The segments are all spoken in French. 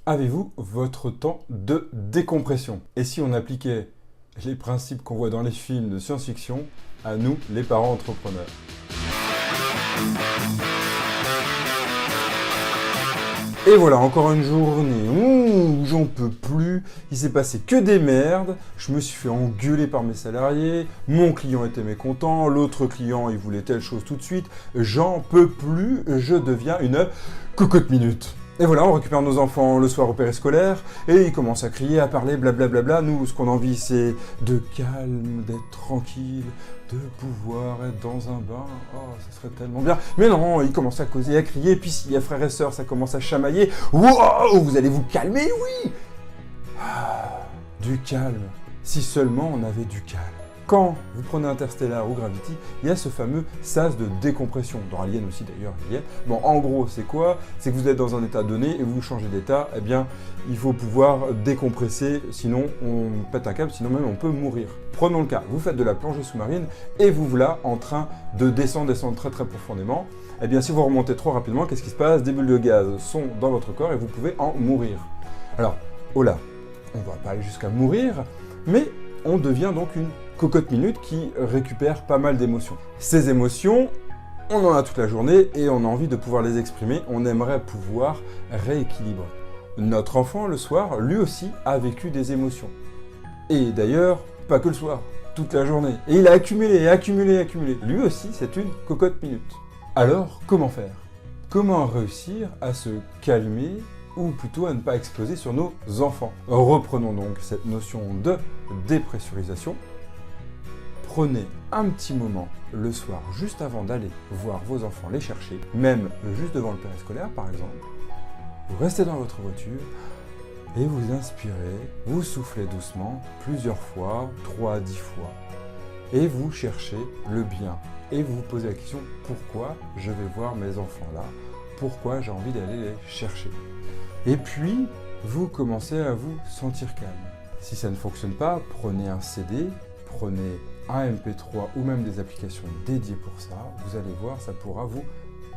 Avez-vous votre temps de décompression? Et si on appliquait les principes qu'on voit dans les films de science-fiction à nous, les parents entrepreneurs? Et voilà, encore une journée, j'en peux plus, il s'est passé que des merdes, je me suis fait engueuler par mes salariés, mon client était mécontent, l'autre client il voulait telle chose tout de suite, j'en peux plus, je deviens une cocotte minute. Et voilà, on récupère nos enfants le soir au périscolaire, et ils commencent à crier, à parler, blablabla. Nous, ce qu'on a envie, c'est de calme, d'être tranquille, de pouvoir être dans un bain. Oh, ça serait tellement bien. Mais non, ils commencent à causer, à crier, puis s'il y a frères et sœurs, ça commence à chamailler. Wow, vous allez vous calmer, oui. Du calme. Si seulement on avait du calme. Quand vous prenez Interstellar ou Gravity, il y a ce fameux sas de décompression. Dans Alien aussi d'ailleurs, il y est. Bon, en gros, c'est quoi? C'est que vous êtes dans un état donné et vous changez d'état, eh bien, il faut pouvoir décompresser, sinon on pète un câble, sinon même on peut mourir. Prenons le cas, vous faites de la plongée sous-marine et vous voilà en train de descendre très très profondément. Eh bien, si vous remontez trop rapidement, qu'est-ce qui se passe? Des bulles de gaz sont dans votre corps et vous pouvez en mourir. Alors, oh là, on va pas aller jusqu'à mourir, mais on devient donc une cocotte minute qui récupère pas mal d'émotions. Ces émotions, on en a toute la journée et on a envie de pouvoir les exprimer, on aimerait pouvoir rééquilibrer. Notre enfant, le soir, lui aussi a vécu des émotions. Et d'ailleurs, pas que le soir, toute la journée. Et il a accumulé, accumulé, accumulé. Lui aussi, c'est une cocotte minute. Alors, comment faire? Comment réussir à se calmer ou plutôt à ne pas exploser sur nos enfants? Reprenons donc cette notion de dépressurisation. Prenez un petit moment le soir, juste avant d'aller voir vos enfants les chercher, même juste devant le périscolaire par exemple. Vous restez dans votre voiture et vous inspirez, vous soufflez doucement, plusieurs fois, 3 à 10 fois, et vous cherchez le bien. Et vous vous posez la question, pourquoi je vais voir mes enfants là? Pourquoi j'ai envie d'aller les chercher? Et puis, vous commencez à vous sentir calme. Si ça ne fonctionne pas, prenez un CD, prenez un MP3 ou même des applications dédiées pour ça, vous allez voir, ça pourra vous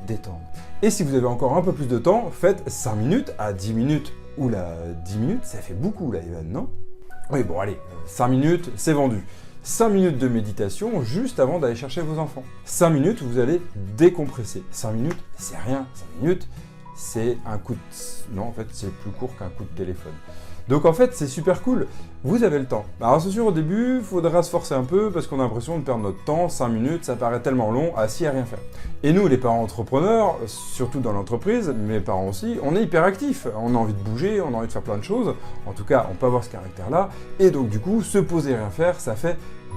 détendre. Et si vous avez encore un peu plus de temps, faites 5 minutes à 10 minutes. Oula, 10 minutes, ça fait beaucoup là, Evan, non? Oui, bon, allez, 5 minutes, c'est vendu. 5 minutes de méditation juste avant d'aller chercher vos enfants. 5 minutes, vous allez décompresser. 5 minutes, c'est rien. 5 minutes, c'est un coup de... Non, en fait, c'est plus court qu'un coup de téléphone. Donc en fait, c'est super cool, vous avez le temps. Alors c'est sûr, au début, il faudra se forcer un peu parce qu'on a l'impression de perdre notre temps, 5 minutes, ça paraît tellement long, assis à rien faire. Et nous, les parents entrepreneurs, surtout dans l'entreprise, mes parents aussi, on est hyper actifs, on a envie de bouger, on a envie de faire plein de choses, en tout cas, on peut avoir ce caractère-là, et donc du coup, se poser et rien faire, ça fait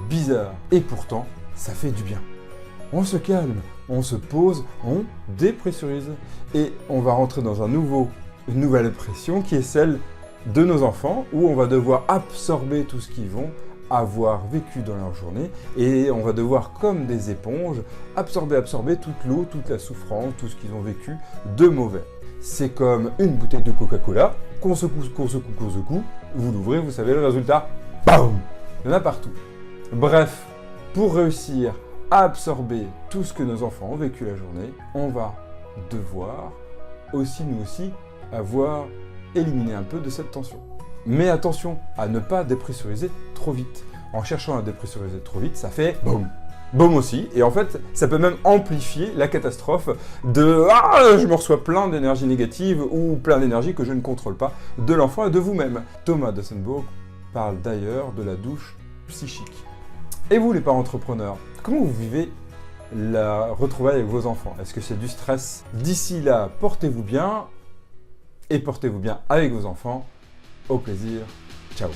bizarre. Et pourtant, ça fait du bien. On se calme, on se pose, on dépressurise, et on va rentrer dans une nouvelle pression qui est celle de nos enfants, où on va devoir absorber tout ce qu'ils vont avoir vécu dans leur journée, et on va devoir, comme des éponges, absorber toute l'eau, toute la souffrance, tout ce qu'ils ont vécu de mauvais. C'est comme une bouteille de Coca-Cola, qu'on secoue, vous l'ouvrez, vous savez le résultat, BAM! Il y en a partout. Bref, pour réussir à absorber tout ce que nos enfants ont vécu la journée, on va devoir aussi, nous aussi, avoir éliminer un peu de cette tension. Mais attention à ne pas dépressuriser trop vite. En cherchant à dépressuriser trop vite, ça fait boum. Boum aussi. Et en fait, ça peut même amplifier la catastrophe de « Ah, je me reçois plein d'énergie négative » ou plein d'énergie que je ne contrôle pas de l'enfant et de vous-même. Thomas Dossenbourg parle d'ailleurs de la douche psychique. Et vous, les parents entrepreneurs, comment vous vivez la retrouvaille avec vos enfants? Est-ce que c'est du stress? D'ici là, portez-vous bien. Et portez-vous bien avec vos enfants. Au plaisir. Ciao.